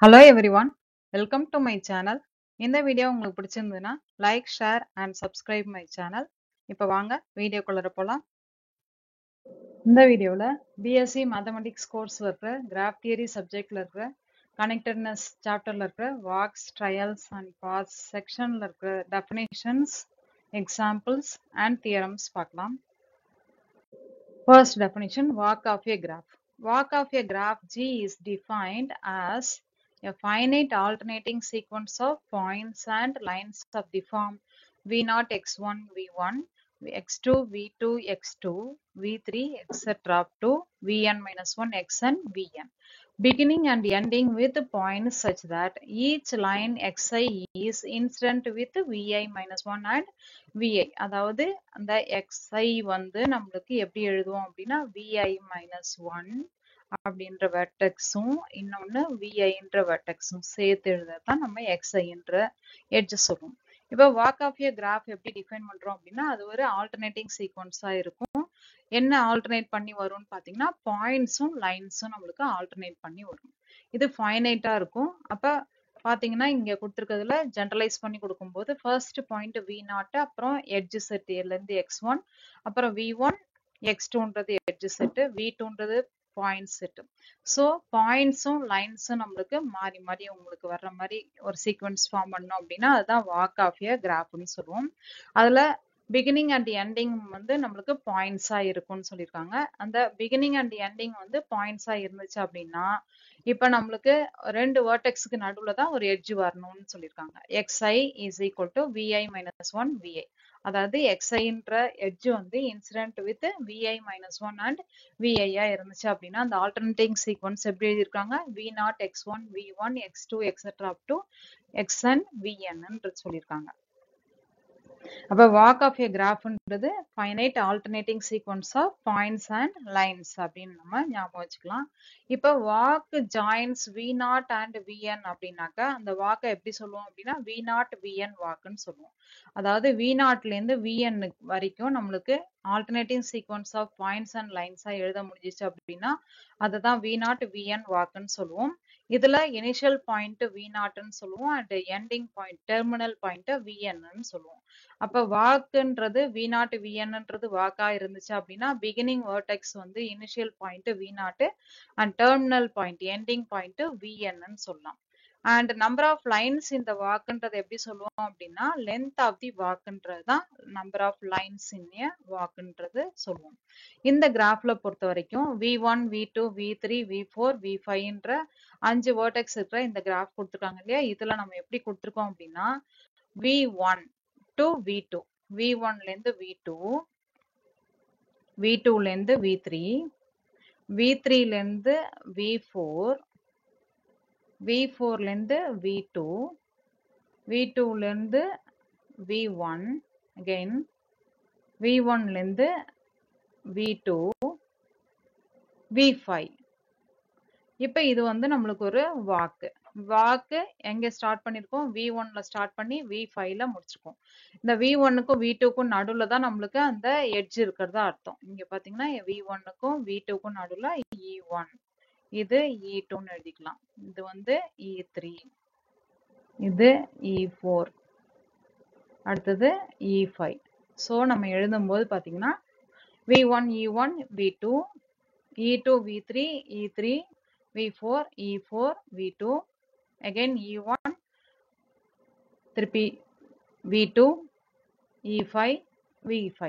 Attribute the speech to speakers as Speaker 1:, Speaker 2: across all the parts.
Speaker 1: Hello everyone, welcome to my channel. இந்த video உங்களுக்கு பிடிச்சிருந்ததுன்னா like, share and subscribe my channel. இப்போ வாங்க வீடியோக்குள்ள போலாம். இந்த வீடியோல பிஎஸ்சி மேத்தமெட்டிக்ஸ் கோர்ஸ்ல இருக்கிற கிராஃப் தியரி சப்ஜெக்ட்ல இருக்கிற கனெக்டட்னஸ் சாப்டர்ல இருக்கிற வாக்ஸ், ட்ரையல்ஸ் அண்ட் பாத்ஸ் செக்ஷன்ல இருக்கிற டெஃபினேஷன்ஸ், எக்ஸாம்பிள்ஸ் அண்ட் தியரம்ஸ் பார்க்கலாம். First definition, walk of a graph. Walk of a graph G is defined as a finite alternating sequence of points and lines of the form V0 x1 v1, x2 v2 x2, v3 etc. up to vn minus 1 xn vn, beginning and ending with points such that each line xi is incident with vi minus 1 and vi. அதாவது அந்த xi வந்து நம்மளுக்கு எப்படி எழுதுவோம் அப்படின்னா vi minus 1 அப்படின்ற வெர்டெக்ஸும் இன்னொன்னு viன்ற வெர்டெக்ஸும் சேர்த்து எழுதத்தான் நம்ம xiன்ற எட்ஜ் சொல்லுவோம். இப்போ வாக் ஆஃப் ஏ கிராஃப் எப்படி டிஃபைன் பண்றோம் அப்படின்னா அது ஒரு ஆல்டர்னேட்டிங் சீக்வன்ஸா இருக்கும். என்ன ஆல்டர்னேட் பண்ணி வரும்னு பாத்தீங்கன்னா பாயிண்ட்ஸும் லைன்ஸும் நம்மளுக்கு ஆல்டர்னேட் பண்ணி வரும். இது ஃபைனைட்டா இருக்கும். அப்ப பாத்தீங்கன்னா இங்க கொடுத்துருக்கிறதுல ஜெனரலைஸ் பண்ணி கொடுக்கும்போது ஃபர்ஸ்ட் பாயிண்ட் v0, அப்புறம் எட்ஜ் செட் இருந்து x1, அப்புறம் v1, x2ன்றது எட்ஜ் செட், v2ன்றது பாயிண்ட் செட். ஸோ பாயிண்ட்ஸும் லைன்ஸும் நம்மளுக்கு மாறி மாறி உங்களுக்கு வர்ற மாதிரி ஒரு சீக்வன்ஸ் ஃபார்ம் பண்ணோம் அப்படின்னா அதுதான் வாக் ஆஃப் ஏ கிராஃப்னு சொல்லுவோம். அதுல பிகினிங் அண்ட் எண்டிங் வந்து நம்மளுக்கு பாயிண்ட்ஸா இருக்கும்னு சொல்லியிருக்காங்க. அந்த பிகினிங் அண்ட் எண்டிங் வந்து பாயிண்ட்ஸா இருந்துச்சு அப்படின்னா இப்ப நம்மளுக்கு ரெண்டு வேர்டெக்ஸ்க்கு நடுவுல தான் ஒரு எட்ஜ் வரணும்னு சொல்லியிருக்காங்க. xi is equal to vi minus 1 vi. அதாவது xiன்ற எட்ஜ் வந்து incident with vi minus 1 and vi இருந்துச்சு அப்படின்னா அந்த ஆல்டர்னேட்டிங் சீக்வன்ஸ் எப்படி எழுதியிருக்காங்க v0 x1 v1 x2 etc. up to xn vn சொல்லியிருக்காங்க. அப்ப walk of a graphன்றது finite alternating sequence of points and lines அப்படின்னு நம்ம ஞாபகம் வச்சுக்கலாம். இப்ப walk joins v0 and vn அப்படின்னாக்கா அந்த walk எப்படி சொல்லுவோம் அப்படின்னா v0 vn walkன்னு சொல்லுவோம். அதாவது v0ல இருந்து vn வரைக்கும் நம்மளுக்கு alternating sequence of points and லைன்ஸா எழுத முடிஞ்சிச்சு அப்படின்னா அதுதான் v0 vn walkன்னு சொல்லுவோம். இதுல இனிஷியல் பாயிண்ட் v0ன்னு சொல்லுவோம் and ending point terminal point vnன்னு சொல்லுவோம். அப்ப வாக்குன்றது v0 vnன்றது வாக்கா இருந்துச்சு அப்படின்னா பிகினிங் வேர்டெக்ஸ் வந்து initial point v0 and terminal point ending point vnன்னு சொல்லலாம். அண்ட் நம்பர் ஆஃப் லைன்ஸ் இந்த வாக்குன்றது எப்படி சொல்லுவோம் அப்படின்னா லென்த் ஆஃப் தி வாக்குன்றது தான் நம்பர் ஆஃப் லைன்ஸ் இன் ஏ வாக்குன்றது சொல்லுவோம். இந்த கிராஃப்ல பொறுத்த வரைக்கும் v1 v2 v3 v4 v5ன்ற 5 vertex இருக்கிற இந்த கிராஃப் கொடுத்துருக்காங்க இல்லையா. இதுல நம்ம எப்படி கொடுத்துருக்கோம் அப்படின்னா v1 to v2, v1 ல இருந்து v2, v2 ல இருந்து v3, v3 ல இருந்து v4, v4 ல இருந்து v2, v2 ல இருந்து v1, again v1 ல இருந்து v2, v5. இப்ப இது வந்து நம்மளுக்கு ஒரு வாக்கு எங்க ஸ்டார்ட் பண்ணிருக்கோம் v1ல ஸ்டார்ட் பண்ணி v5ல முடிச்சிருக்கோம். இந்த v1க்கும் v2க்கும் நடுவுல தான் நம்மளுக்கு அந்த எட்ஜ் இருக்கிறதா அர்த்தம். இங்க பாத்தீங்கன்னா v1க்கும் v2க்கும் நடுவுல e1, இது e2ன்னு எழுதிக்கலாம். இது வந்து e3, இது e4, அடுத்தது e5. சோ நம்ம எழுதும்போது பாத்தீங்கன்னா v1 e1 v2, e2 v3 e3, v4 e4 v2, again e1, திருப்பி v2, e5 v5.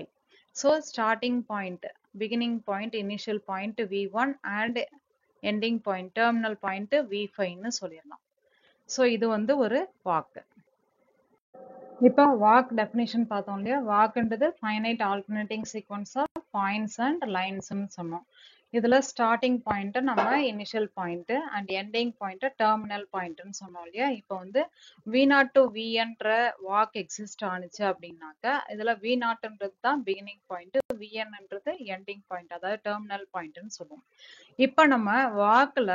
Speaker 1: So starting point, beginning point, initial point v1 and ending point, terminal point v5 ன்னு சொல்லிடலாம். So இது வந்து ஒரு வாக்கு. இப்போ வாக் டெஃபினிஷன் பார்த்தோம் இல்லையா. வாக்குன்றது finite alternating sequence of points and லைன்ஸ்ன்னு சொன்னோம். இதுல ஸ்டார்டிங் பாயிண்ட் நம்ம initial point and ending point terminal பாயிண்ட்னு சொன்னோம் இல்லையா. இப்போ வந்து v0 to vnன்ற வாக் எக்ஸிஸ்ட் ஆனிச்சு அப்படின்னாக்க இதுல v0ன்றது தான் பிகினிங் பாயிண்ட், vnன்றது எண்டிங் பாயிண்ட், அதாவது டெர்மினல் பாயிண்ட்னு சொல்லுவோம். இப்ப நம்ம வாக்குல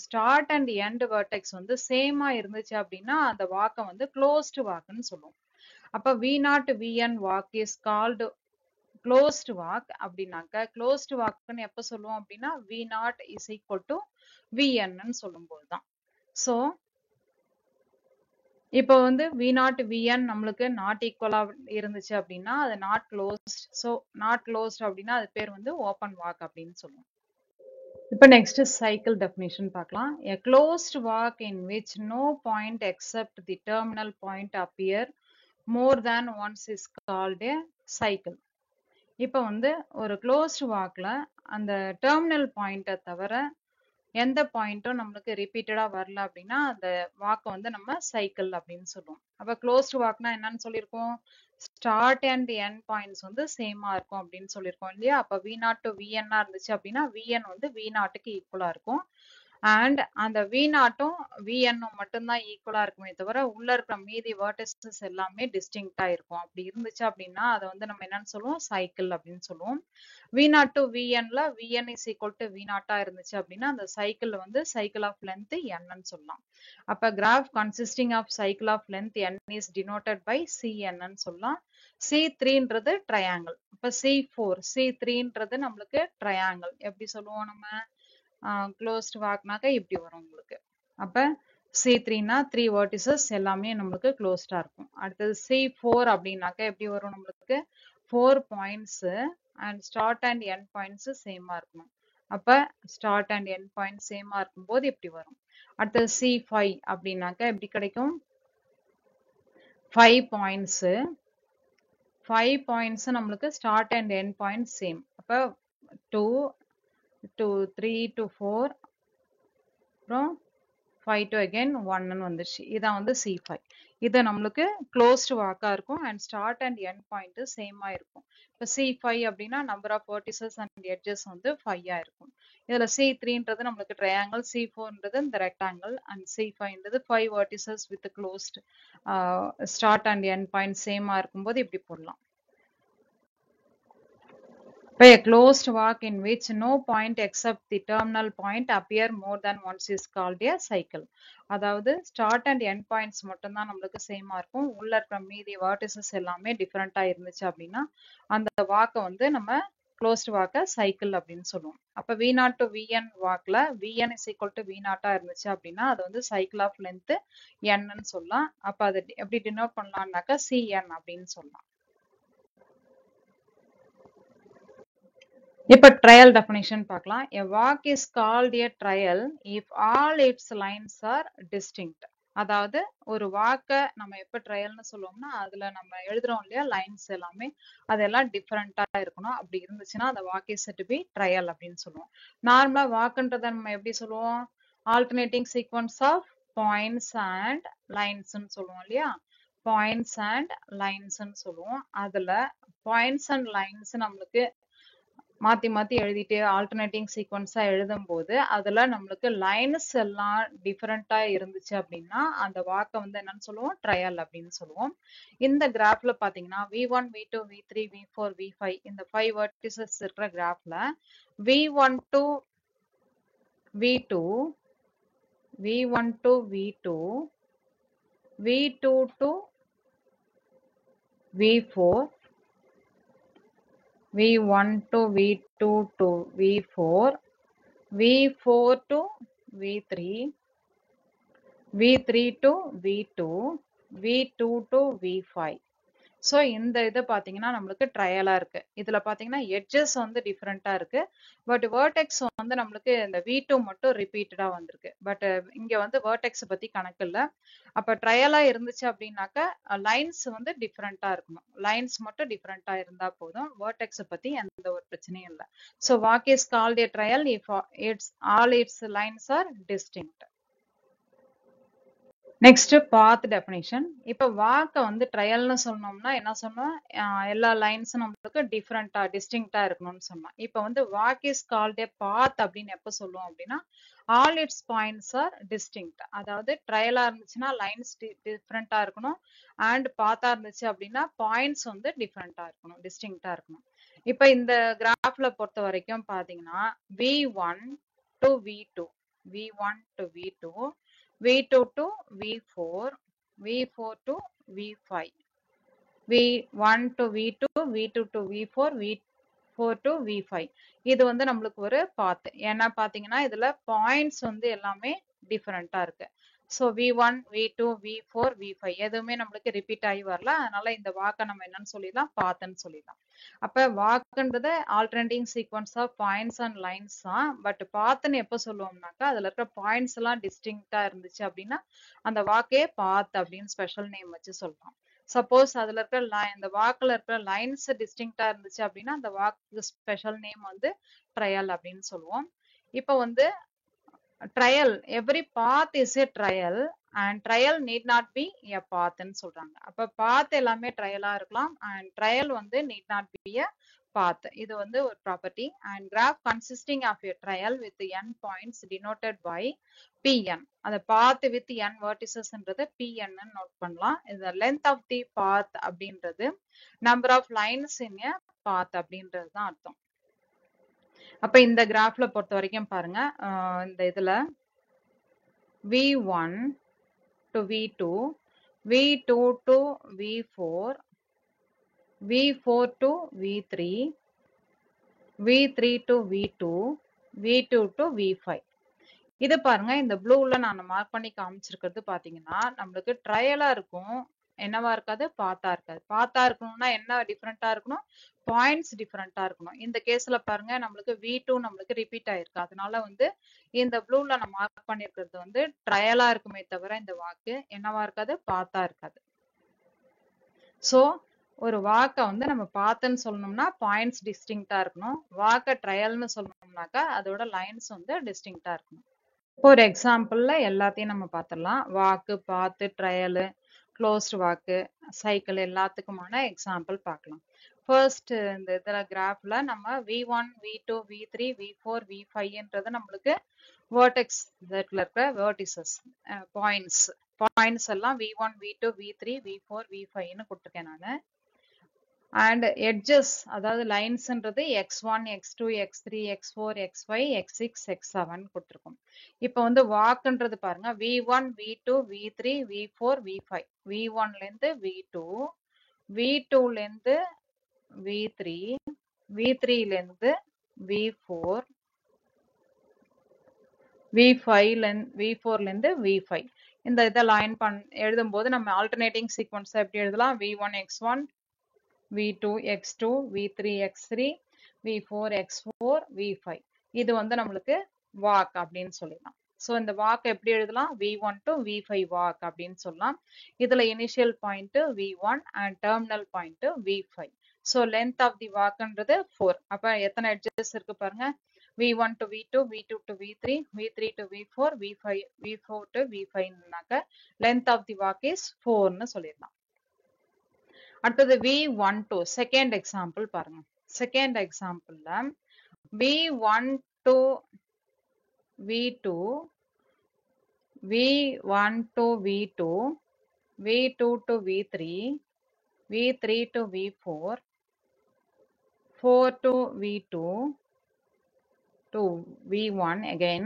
Speaker 1: ஸ்டார்ட் அண்ட் எண்ட் வெர்டெக்ஸ் வந்து சேமா இருந்துச்சு அப்படின்னா அந்த வாக்கை வந்து க்ளோஸ்டு வாக்குன்னு சொல்லுவோம். அப்ப v0 vn walk is called closed walk அப்படின்னாக்க closed walkன்னு எப்ப சொல்லுவோம் அப்படின்னா v0 is equal to vn ன்னு சொல்லும் போதுதான். ஸோ இப்போ வந்து v0 vn நம்மளுக்கு நாட் ஈக்குவலா இருந்துச்சு அப்படின்னா அது not closed. So not closed அப்படின்னா அது பேர் வந்து ஓப்பன் வாக் அப்படின்னு சொல்லுவோம். இப்போ நெக்ஸ்ட் சைக்கிள் டெஃபினிஷன் பார்க்கலாம். A closed walk in which no point except the terminal point appear more than once is called a cycle. இப்போ வந்து ஒரு க்ளோஸ்ட் வாக்ல அந்த டெர்மினல் பாயிண்ட்டை தவிர எந்த பாயிண்ட்டும் நம்மளுக்கு ரிப்பீட்டடா வரல அப்படின்னா அந்த வாக்கை வந்து நம்ம சைக்கிள் அப்படின்னு சொல்லுவோம். அப்ப க்ளோஸ்ட் வாக்னா என்னன்னு சொல்லியிருக்கோம், ஸ்டார்ட் அண்ட் எண்ட் பாயிண்ட்ஸ் வந்து சேமா இருக்கும் அப்படின்னு சொல்லியிருக்கோம் இல்லையா. அப்ப v0 to vn இருந்துச்சு அப்படின்னா vn வந்து v0க்கு ஈக்குவலா இருக்கும். அண்ட் அந்த v0ம் vnம் மட்டும்தான் ஈக்குவலா இருக்குமே தவிர உள்ள இருக்கிற மீதி வேர்டிசஸ் எல்லாமே டிஸ்டிங்க்டா இருக்கும். அப்படி இருந்துச்சு அப்படின்னா அதை வந்து நம்ம என்னன்னு சொல்லுவோம், சைக்கிள் அப்படின்னு சொல்லுவோம். v0 to vnல vn is equal to v0 இருந்துச்சு அப்படின்னா அந்த சைக்கிள் வந்து சைக்கிள் ஆஃப் லென்த் n சொல்லலாம். அப்ப graph consisting of cycle of length n is denoted by cn சொல்லலாம். C3ன்றது ட்ரையாங்கிள். அப்ப C3ன்றது நம்மளுக்கு ட்ரையாங்கிள். எப்படி சொல்லுவோம் நம்ம, க்ளோஸ்ட் வாக்னாக்க இப்படி வரும் உங்களுக்கு. அப்ப C3னா 3 வெர்டிசஸ் எல்லாமே நம்மளுக்கு க்ளோஸ்டா இருக்கும். அடுத்தது C4 அப்படின்னாக்க எப்படி வரும், நம்மளுக்கு 4 points and start and end points சேமா இருக்கணும். அப்ப ஸ்டார்ட் அண்ட் எண்ட் பாயிண்ட் சேமா இருக்கும்போது இப்படி வரும். அடுத்தது C5 அப்படின்னாக்க எப்படி கிடைக்கும், 5 பாயிண்ட்ஸ் 5 பாயிண்ட்ஸ் நம்மளுக்கு start and end point same. அப்ப 2 to 3 to 4 அப்புறம் 5 to again 1 வந்துருச்சு. இதான் வந்து C5. இது நம்மளுக்கு க்ளோஸ்ட் வாக்கா இருக்கும் and start and end point சேமா இருக்கும். இப்போ C5 அப்படின்னா number of vertices and edges வந்து 5 இருக்கும். இதுல C3ன்றது நம்மளுக்கு ட்ரையாங்கிள், C4ன்றது இந்த ரெக்டாங்கிள் அண்ட் C5ன்றது 5 vertices with closed start and end point சேமா இருக்கும்போது இப்படி போடலாம். By a closed walk in which no point except the terminal point appear more than once is called a cycle. அதாவது ஸ்டார்ட் அண்ட் எண்ட் பாயிண்ட்ஸ் மட்டும்தான் நம்மளுக்கு சேமா இருக்கும். உள்ள இருக்கிற மீதி வெர்டிசஸ் எல்லாமே டிஃபரெண்டா இருந்துச்சு அப்படின்னா அந்த வாக்கை வந்து நம்ம க்ளோஸ்ட் வாக்க சைக்கிள் அப்படின்னு சொல்லுவோம். அப்ப v0 to vn வாக்ல vn is equal to v0 இருந்துச்சு அப்படின்னா அது வந்து சைக்கிள் ஆஃப் லென்த் n சொல்லலாம். அப்ப அதை எப்படி டினோட் பண்ணலாம்னாக்கா cn அப்படின்னு சொல்லலாம். இப்போ ட்ரையல் டெஃபினிஷன் பார்க்கலாம். A walk is called a trial if all its lines are distinct. அதாவது ஒரு வாக்கை நம்ம எப்ப ட்ரையல்னு சொல்லுவோம்னா அதுல நம்ம எழுதுறோம் இல்லையா லைன்ஸ் எல்லாமே அதெல்லாம் டிஃபரெண்டா இருக்கணும். அப்படி இருந்துச்சுன்னா அந்த walk is to be trail அப்படின்னு சொல்லுவோம். நார்மலா வாக்குன்றதை நம்ம எப்படி சொல்லுவோம், alternating sequence of points and லைன்ஸ்ன்னு சொல்லுவோம் இல்லையா. பாயிண்ட்ஸ் அண்ட் லைன்ஸ்ன்னு சொல்லுவோம். அதுல பாயிண்ட்ஸ் அண்ட் லைன்ஸ் நம்மளுக்கு மாத்தி மாத்தி எழுதிட்டு ஆல்டர்னேட்டிங் சீக்வன்ஸா எழுதும் போது அதுல நம்மளுக்கு லைன்ஸ் எல்லாம் டிஃபரெண்டா இருந்துச்சு அப்படின்னா அந்த வாக்கை வந்து என்னன்னு சொல்லுவோம், ட்ரையல் அப்படின்னு சொல்லுவோம். இந்த கிராஃப்ல பாத்தீங்கன்னா v1 v2 v3 v4 v5 இந்த 5 வெர்டிசஸ் இருக்கிற கிராஃப்ல v1 to v2 v1 to v2 v2 to v4 v1 to v2 to v4 v4 to v3 v3 to v2 v2 to v5. So இந்த இது பார்த்தீங்கன்னா நம்மளுக்கு ட்ரையலா இருக்கு. இதுல பார்த்தீங்கன்னா எட்ஜஸ் வந்து டிஃப்ரெண்டா இருக்கு. பட் வேர்டெக்ஸ் வந்து நம்மளுக்கு இந்த v2 மட்டும் ரிப்பீட்டடா வந்திருக்கு. பட் இங்க வந்து வேர்டெக்ஸ் பத்தி கணக்கு இல்லை. அப்ப ட்ரையலா இருந்துச்சு அப்படின்னாக்க லைன்ஸ் வந்து டிஃப்ரெண்டா இருக்கணும். லைன்ஸ் மட்டும் டிஃப்ரெண்டா இருந்தா போதும். வேர்டெக்ஸ் பத்தி எந்த ஒரு பிரச்சனையும் இல்லை. So walk is called a trail if it's all its lines are distinct. Next path definition. இப்ப வாக்க வந்து ட்ரையல்னு சொன்னோம்னா என்ன சொன்னோம், எல்லா லைன்ஸும் நம்மளுக்கு டிஃப்ரெண்டா டிஸ்டிங்க்டா இருக்கணும்னு சொன்னோம். இப்ப வந்து walk is called a path அப்படின்னு எப்ப சொல்லுவோம் அப்படின்னா all its points are distinct. அதாவது ட்ரையலா இருந்துச்சுன்னா லைன்ஸ் டிஃப்ரெண்டா இருக்கணும் அண்ட் பாத்தா இருந்துச்சு அப்படின்னா பாயிண்ட்ஸ் வந்து டிஃப்ரெண்டா இருக்கணும், டிஸ்டிங்க்டா இருக்கணும். இப்ப இந்த கிராஃப்ல பொறுத்த வரைக்கும் பாத்தீங்கன்னா v1 to v2 v1 to v2 v2 to v4 v4 to v5 v1 to v2 v2 to v4 v4 to v5. இது வந்து நம்மளுக்கு ஒரு பாத். ஏன்னா பாத்தீங்கன்னா இதுல பாயிண்ட்ஸ் வந்து எல்லாமே டிஃபரெண்டா இருக்கு. So V1, V2, V4, V5 எதுவுமே நம்மளுக்கு ரிப்பீட் ஆகி வரல. அதனால இந்த வாக்கை நம்ம என்னன்னு சொல்லிடலாம், பாத்துன்னு சொல்லிடலாம். அப்ப வாக்குன்றது alternating sequence of points and lines தான். பட் பாத்துன்னு எப்போ சொல்லுவோம்னாக்கா அதுல இருக்கிற பாயிண்ட்ஸ் எல்லாம் டிஸ்டிங்க்டா இருந்துச்சு அப்படின்னா அந்த வாக்கே பாத் அப்படின்னு ஸ்பெஷல் நேம் வச்சு சொல்லலாம். சப்போஸ் அதுல இருக்கிற இந்த வாக்குல இருக்கிற லைன்ஸ் டிஸ்டிங்க்டா இருந்துச்சு அப்படின்னா அந்த வாக்கு ஸ்பெஷல் நேம் வந்து ட்ரையல் அப்படின்னு சொல்லுவோம். இப்போ வந்து trail, every path is a trail and trail need not be a பாத்ன்னு சொல்றாங்க. அப்ப பாத் எல்லாமே ட்ரையலா இருக்கலாம் அண்ட் ட்ரையல் வந்து need not be a path. இது வந்து ஒரு property. And graph consisting of a trial with n points denoted by pn. அந்த path with n verticesன்றது pn ன்னு நோட் பண்ணலாம். இது length of the path அப்படின்றது number of lines in a path அப்படின்றது தான் அர்த்தம். அப்ப இந்த கிராஃப்ல பொறுத்த வரைக்கும் பாருங்க, இந்த இதுல V1 to V2, V2 to V4, V4 to V3, V3 to V2, V2 to V5. இது பாருங்க, இந்த ப்ளூல நான் மார்க் பண்ணி காமிச்சிருக்கிறது பாத்தீங்கன்னா நம்மளுக்கு ட்ரையலா இருக்கும், என்னவா இருக்காது, பாத்தா இருக்காது. பாத்தா இருக்கணும்னா என்ன டிஃபரெண்டா இருக்கணும், பாயிண்ட்ஸ் டிஃபரெண்டா இருக்கணும். இந்த கேஸ்ல பாருங்க நம்மளுக்கு V2 நம்மளுக்கு ரிப்பீட் ஆயிருக்கு. அதனால வந்து இந்த ப்ளூல நான் மார்க் பண்ணிருக்கிறது வந்து ட்ரையலா இருக்குமே தவிர இந்த வாக்கு என்னவா இருக்காது, பாத்தா இருக்காது. சோ ஒரு வாக்கை வந்து நம்ம பாத்துன்னு சொல்லணும்னா பாயிண்ட்ஸ் டிஸ்டிங்க்டா இருக்கணும். வாக்கை ட்ரையல்னு சொல்லணும்னாக்கா அதோட லைன்ஸ் வந்து டிஸ்டிங்க்டா இருக்கணும். ஒரு எக்ஸாம்பிள்ல எல்லாத்தையும் நம்ம பார்த்துடலாம். வாக்கு, பாத்து, ட்ரையலு, க்ளோஸ்டு வாக்கு, சைக்கிள் எல்லாத்துக்குமான எக்ஸாம்பிள் பார்க்கலாம். ஃபர்ஸ்ட் இந்த இதுல கிராஃப்ல நம்ம V1, V2, V3, V4, V5ன்றது நம்மளுக்கு வேர்டெக்ஸ் செட்ல இருக்க வேர்டிசஸ் பாயிண்ட்ஸ் எல்லாம் V1, V2, V3, V4, V5ன்னு கொடுத்துருக்கேன் நானு. அண்ட் எட்ஜஸ் அதாவது லைன்ஸ்ன்றது x1, x2, x3, x4, x5, x6, x7 கொடுத்துருக்கோம். இப்போ வந்து வாக்குன்றது பாருங்க V1, V2, V3, V4, V5. V1ல இருந்து V2, V2ல இருந்து V3, V3ல இருந்து V4, V4ல இருந்து V5. இந்த இதை லைன் எழுதும் போது நம்ம ஆல்டர்னேட்டிங் சீக்வன்ஸ் எப்படி எழுதலாம், V1 x1, V2 x2, V3 x3, V4 x4, V5. இது வந்து நம்மளுக்கு வாக் அப்படின்னு சொல்லலாம். சோ இந்த வாக் எப்படி எழுதலாம், V1 to V5 வாக் அப்படின்னு சொல்லலாம். இதுல initial point V1 and terminal point V5. So length of the வாக்ன்றது 4. அப்ப எத்தனை எட்ஜஸ் இருக்கு பாருங்க, V1 to V2, V2 to V3, V3 to V4, V4 to V5னாக்க length of the walk is 4ன்னு சொல்லிடலாம். அடுத்தது V12 second example பாருங்க. Second எக்ஸாம்பிள்ல V1 to V2, V1 to V2, V2 to V3, V3 to V4, 4 to V2 to V1 again,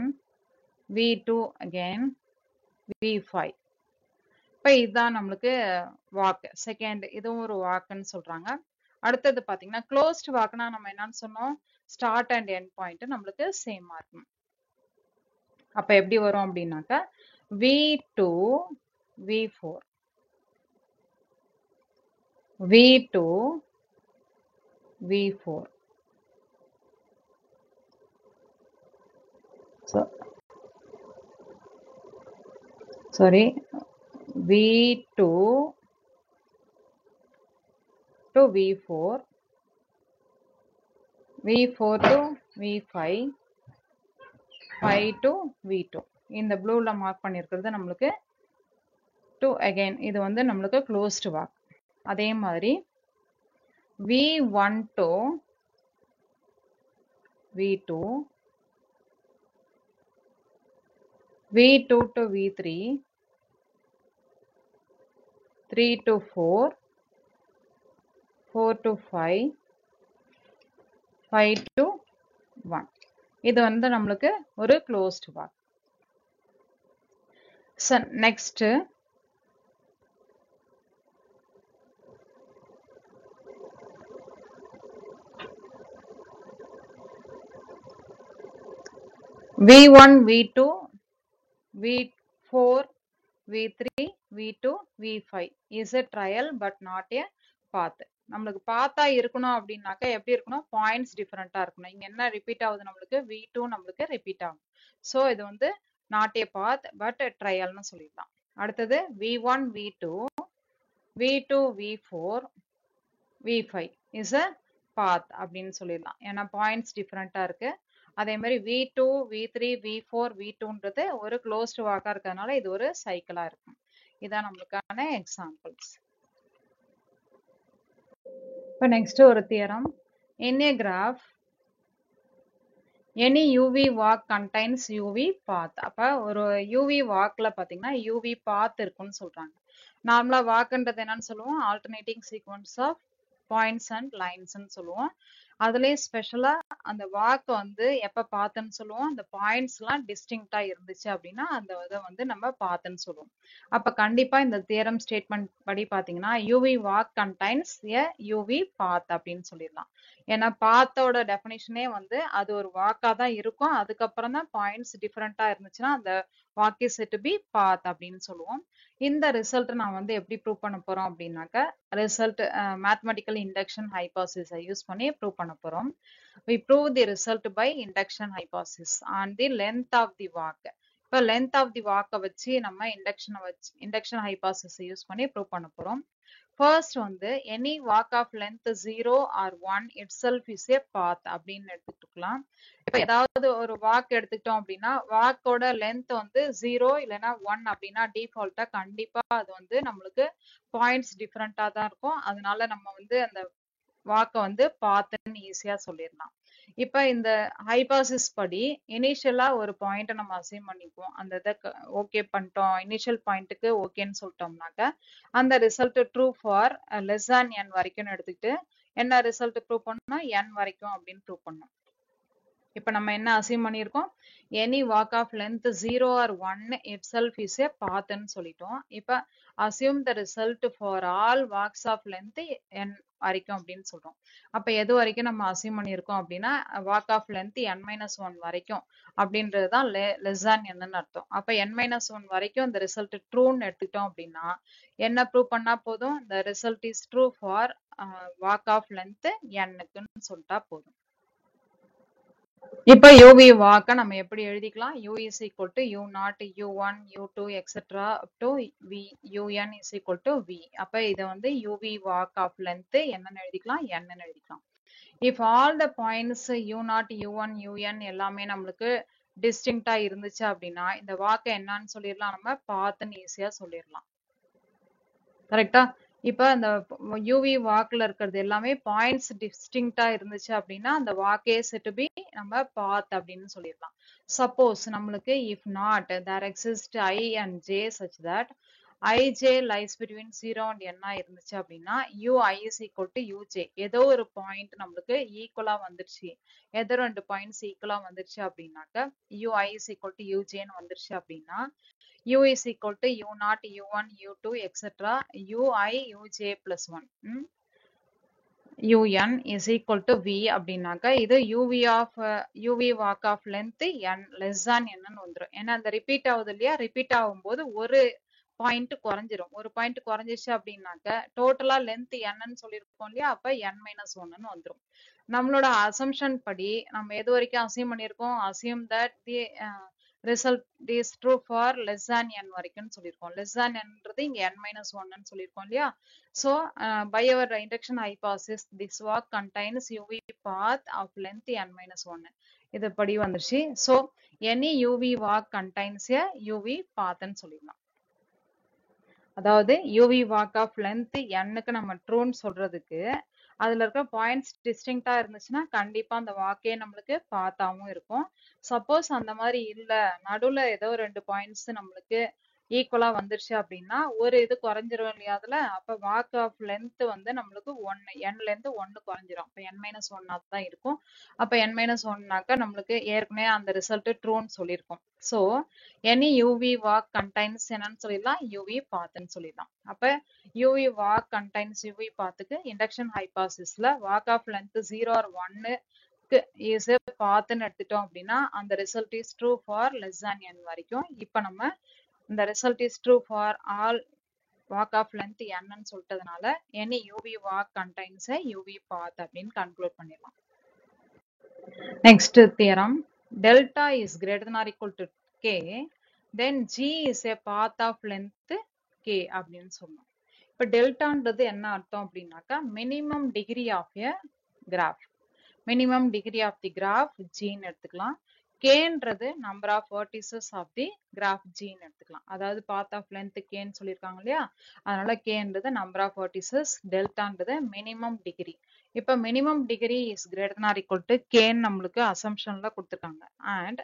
Speaker 1: V2 again, V5. இப்ப இதுதான் நம்மளுக்கு walk second, இதுவும் ஒரு வாக்குன்னு சொல்றாங்க. அடுத்தது பாத்தீங்கன்னா க்ளோஸ்ட் வாக்குனா நம்ம என்னன்னு சொன்னோம், ஸ்டார்ட் அண்ட் எண்ட் பாயிண்ட் நம்மளுக்கு சேமா இருக்கும். அப்ப எப்படி வரும் அப்படின்னாக்க V2, V4, V2, V4. Sorry, V2 to V4, V4 to V5, 5 to V2. இந்த ப்ளூல மார்க் பண்ணிருக்கிறது நம்மளுக்கு 2 again. இது வந்து நம்மளுக்கு க்ளோஸ்டு வாக். அதே மாதிரி V1 to V2, V2 to V3, 3 to 4, 4 to 5, 5 to 1. இது வந்து நம்மளுக்கு ஒரு closed walk. Next V1, V2, V4, v3 v2 v5 is a trial but not a path. நம்மளுக்கு பாத்தா இருக்கணும் அப்படின்னாக்க எப்படி இருக்கணும், பாயிண்ட்ஸ் டிஃபரெண்டா இருக்கணும். இங்க என்ன ரிப்பீட் ஆகுது, நம்மளுக்கு v2 நம்மளுக்கு ரிப்பீட் ஆகும். சோ இது வந்து நாட் ஏ பாத் பட் ட்ரையல்னு சொல்லிடலாம். அடுத்தது v1 v2 v2 v4 v5 is a பாத் அப்படின்னு சொல்லிடலாம். ஏன்னா பாயிண்ட்ஸ் டிஃபரெண்டா இருக்கு. அதே மாதிரி v2 v3 v4 v2ன்றது ஒரு க்ளோஸ்ட் வாக்கா இருக்கிறதுனால இது ஒரு சைக்கிளா இருக்கும். இதான் நம்மளுக்கான எக்ஸாம்பிள்ஸ். இப்போ நெக்ஸ்ட் ஒரு theorem. In a graph any UV walk contains UV path. அப்ப ஒரு UV walkல பாத்தீங்கன்னா UV path இருக்குன்னு சொல்றாங்க. நார்மலா வாக்ன்றது என்னன்னு சொல்லுவோம், alternating sequence of points and லைன்ஸ்ன்னு சொல்லுவோம். அதுலயும் ஸ்பெஷலா அந்த வாக் வந்து எப்ப பாத்துன்னு சொல்லுவோம், அந்த பாயிண்ட்ஸ் எல்லாம் டிஸ்டிங்க்டா இருந்துச்சு அப்படின்னா அந்த இதை வந்து நம்ம பாத்துன்னு சொல்லுவோம். அப்ப கண்டிப்பா இந்த தியரம் ஸ்டேட்மெண்ட் படி பாத்தீங்கன்னா யூவி வாக் கண்டைன்ஸ் எ யூவி பாத் அப்படின்னு சொல்லிடலாம். ஏன்னா பாத்தோட டெஃபினிஷனே வந்து அது ஒரு வாக்கா தான் இருக்கும். அதுக்கப்புறம் தான் பாயிண்ட்ஸ் டிஃபரெண்டா இருந்துச்சுன்னா அந்த வாக் இஸ் டு பி பாத் அப்படின்னு சொல்லுவோம். இந்த ரிசல்ட் நான் வந்து எப்படி ப்ரூவ் பண்ண போறோம் அப்படின்னாக்க ரிசல்ட் மேத்தமெட்டிக்கல் இண்டக்ஷன் ஹைபோதசிஸை யூஸ் பண்ணி ப்ரூவ் பண்ண போறோம். we prove the result by induction hypothesis on the length of the walk. இப்போ length of the walk வச்சு நம்ம induction hypothesis யூஸ் பண்ணி ப்ரூவ் பண்ண போறோம். ஃபர்ஸ்ட் வந்து any walk of length 0 or 1 itself is a path அப்படின்னு எடுத்துக்கலாம். இப்ப ஏதாவது ஒரு வாக் எடுத்துக்கிட்டோம் அப்படின்னா வாக்கோட லென்த் வந்து 0 இல்லைன்னா 1 அப்படின்னா டிஃபால்ட்டா கண்டிப்பா அது வந்து நம்மளுக்கு பாயிண்ட்ஸ் டிஃபரெண்டா தான் இருக்கும். அதனால நம்ம வந்து அந்த வாக்க வந்து பாத்துன்னு ஈஸியா சொல்லிடலாம். இப்ப இந்த ஹைபோதசிஸ் படி இனிஷியலா ஒரு பாயிண்ட் நம்ம அசைன் பண்ணிக்குவோம். அந்த இதை ஓகே பண்ணிட்டோம், இனிஷியல் பாயிண்ட்டுக்கு ஓகேன்னு சொல்லிட்டோம்னாக்க அந்த result true for less than n வரைக்கும் எடுத்துக்கிட்டு என்ன ரிசல்ட் ப்ரூவ் பண்ணணும், n வரைக்கும் அப்படின்னு ப்ரூவ் பண்ணணும். இப்ப நம்ம என்ன அசைன் பண்ணியிருக்கோம், any walk of length 0 or 1 itself is a path ன்னு சொல்லிட்டோம். இப்ப assume the result for all walks of length n வரைக்கும் அப்படின்னு சொல்றோம். அப்ப எது வரைக்கும் நம்ம அசைன் பண்ணியிருக்கோம் அப்படின்னா வாக் ஆஃப் லென்த் n-1 வரைக்கும் அப்படின்றதுதான் லெஸ் தேன் என்னன்னு அர்த்தம். அப்ப n-1 வரைக்கும் இந்த ரிசல்ட் ட்ரூன்னு எடுத்துக்கிட்டோம் அப்படின்னா என்ன ப்ரூவ் பண்ணா போதும், the result is true for walk of length n-க்குன்னு சொல்லிட்டா போதும். இப்ப UV வாக்க நம்ம எப்படி எழுதிக்கலாம், U is equal to U0, U1, U2, etc. up to V, UN is equal to V. அப்ப இதை வந்து UV walk of length என்னன்னு எழுதிக்கலாம், N எழுதிக்கலாம். If all the points U0, U1, UN எல்லாமே நம்மளுக்கு டிஸ்டிங்க்டா இருந்துச்சு அப்படின்னா இந்த வாக்க என்னன்னு சொல்லிடலாம், நம்ம பாத்துன்னு ஈஸியா சொல்லிடலாம். கரெக்டா? இப்ப அந்த யூவி வாக்ல இருக்கிறது எல்லாமே பாயிண்ட்ஸ் டிஸ்டிங்க்டா இருந்துச்சு அப்படின்னா அந்த வாக்கே செட் பி நம்ம பாத் அப்படின்னு சொல்லிடலாம். சப்போஸ் நம்மளுக்கு if not there exist I and J such that ij lies between 0 and n இருந்துச்சு அப்படின்னா ui is equal to uj, ஏதோ ஒரு பாயிண்ட் நம்மளுக்கு ஈக்குவலா வந்துருச்சு, ஏதோ ரெண்டு பாயிண்ட்ஸ் ஈக்குவலா வந்துருச்சு அப்படின்னாக்க ui is equal to uj ன்னு வந்துருச்சு அப்படின்னா u is equal to u0, u1, u2, etc. ui uj plus 1 un is equal to v அப்படின்னாக்க இது uv walk of length n less than n வந்துரும். ஏன்னா அந்த ரிப்பீட் ஆகுது இல்லையா, ரிப்பீட் ஆகும்போது ஒரு பாயிண்ட் குறைஞ்சிரும். ஒரு பாயிண்ட் குறைஞ்சிச்சு அப்படின்னாக்க டோட்டலா லென்த் என்னன்னு சொல்லியிருக்கோம் இல்லையா, அப்ப n-1ன்னு வந்துரும். நம்மளோட அசம்ஷன் படி நம்ம எது வரைக்கும் அசியூம் பண்ணியிருக்கோம், assume that the result is true for less than n வரைக்கும் சொல்லியிருக்கோம். லெஸ் தேன் nன்றது இங்க n-1ன்னு சொல்லியிருக்கோம் இல்லையா. So by our induction hypothesis this walk contains UV path of length n-1. இது படி வந்துருச்சு. So any UV walk contains a UV path ன்னு சொல்லிடலாம். அதாவது UV walk of length n-க்கு நம்ம ட்ரூன்னு சொல்றதுக்கு அதுல இருக்க பாயிண்ட்ஸ் டிஸ்டிங்க்டா இருந்துச்சுன்னா கண்டிப்பா அந்த வாக்கே நம்மளுக்கு பாத்தாவும் இருக்கும். சப்போஸ் அந்த மாதிரி இல்ல, நடுவுல ஏதோ ரெண்டு பாயிண்ட்ஸ் நம்மளுக்கு ஈக்குவலா வந்துருச்சு அப்படின்னா ஒரு இது குறைஞ்சிரும் இல்லையா அதுல, அப்ப வாக் ஆஃப் லென்த் வந்து நம்மளுக்கு 1 n-ல இருந்து 1 குறைஞ்சிரும். அப்ப n-1 தான் இருக்கும். அப்ப n-1னாக்க நம்மளுக்கு ஏற்கனவே அந்த ரிசல்ட் ட்ரூன்னு சொல்லியிருக்கோம். So any UV walk contains என்னன்னு சொல்லிடலாம், யூவி பாத்துன்னு சொல்லிடலாம். அப்ப யூவி வாக் கண்டைன்ஸ் யூவி பாத்துக்கு இண்டக்ஷன் ஹைபோதசிஸ்ல walk of length 0 or 1 is பாத்துன்னு எடுத்துட்டோம் அப்படின்னா அந்த result is true for less than n வரைக்கும். இப்ப நம்ம இந்த result is true for all walk of length n ன்னு சொல்லிட்டதுனால any uv walk contains a uv path அப்படின்னு கன்க்ளூட் பண்ணிடலாம். Next theorem, delta is greater than or equal to k, then g is a path of length k அப்படின்னு சொல்லணும். இப்போ டெல்டான்றது என்ன அர்த்தம் அப்படின்னாக்கா minimum degree of a graph, minimum degree of the graph ஜின்னு எடுத்துக்கலாம். கேன்றது number of vertices of the graph ஜின்னு எடுத்துக்கலாம். அதாவது பாத் ஆஃப் லென்த் கேன்னு சொல்லியிருக்காங்க இல்லையா, அதனால கேன்றது நம்பர் ஆஃப் வெர்டிசஸ், டெல்டான்றது மினிமம் டிகிரி. இப்போ minimum degree is greater than or equal to கேன்னு நம்மளுக்கு அசம்ஷன்ல கொடுத்துருக்காங்க. அண்ட்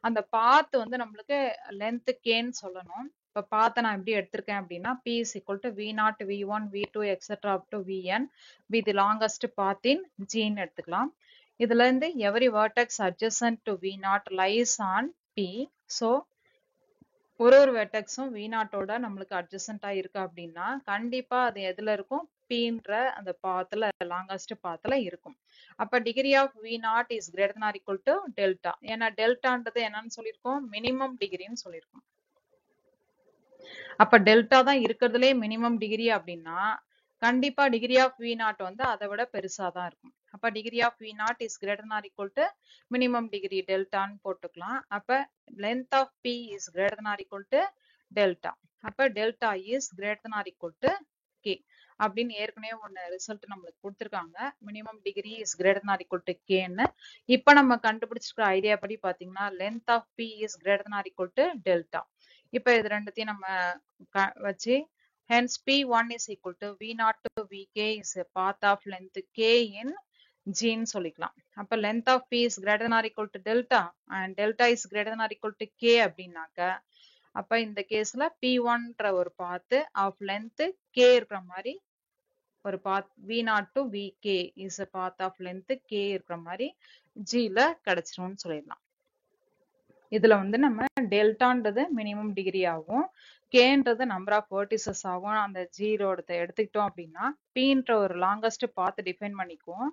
Speaker 1: அந்த பாத் வந்து நம்மளுக்கு லென்த் கேன்னு சொல்லணும். இப்போ பாத்தை நான் எப்படி எடுத்திருக்கேன் அப்படின்னா p is equal to v0 v1 v2 etc up to vn be the longest path in g ன்னு எடுத்துக்கலாம். இதுல இருந்து every vertex adjacent to v0 lies on p. so ஒரு வெர்டெக்ஸும் v0 ஓட நம்மளுக்கு அட்ஜசன்டா இருக்கு அப்படின்னா கண்டிப்பா அது எதுல இருக்கும், pன்ற அந்த பாத்துல லாங்கஸ்ட் பாத்துல இருக்கும். அப்ப degree of v0 is greater than or equal to delta. ஏன்னா டெல்டான்றது என்னன்னு சொல்லியிருக்கோம், மினிமம் டிகிரின்னு சொல்லியிருக்கோம். அப்ப டெல்டா தான் இருக்கிறதுலே மினிமம் டிகிரி அப்படின்னா கண்டிப்பா டிகிரி ஆஃப் v0 வந்து அதை விட பெருசா தான் இருக்கும். அப்ப degree of v0 is greater than or equal to minimum degree டெல்டான்னு போட்டுக்கலாம். அப்ப length of p is greater than or equal to delta. அப்ப delta is greater than or equal to k அப்படின்னு ஏற்கனவே ஒன்னு ரிசல்ட் நம்மளுக்கு கொடுத்துருக்காங்க. Minimum degree is greater than or equal to kன்னு. இப்ப நம்ம கண்டுபிடிச்சிருக்கிற ஐடியா படி பாத்தீங்கன்னா length of p is greater than or equal to delta. இப்ப இது ரெண்டுத்தையும் நம்ம வச்சு hence p1 is equal to v0 to vk is a path of length k in g ன்னு சொல்லிக்கலாம். அப்ப length of p is greater than or equal to delta and delta is greater than or equal to k அப்படின்னாக்க அப்ப இந்த கேஸ்ல p1ன்ற ஒரு பாத் of length k இருக்கிற மாதிரி ஒரு பாத் v0 to vk is a path of length k இருக்கிற மாதிரி gல கிடைச்சிரும்னு சொல்லிடலாம். இதுல வந்து நம்ம டெல்டான்றது மினிமம் டிகிரி ஆகும், கேன்றது நம்பர் ஆஃப் வெர்டிசஸ் ஆகும். அந்த ஜீரோட எடுத்துக்கிட்டோம் அப்படின்னா பீன்ற ஒரு லாங்கஸ்ட் பாத் டிஃபைன் பண்ணிக்குவோம்.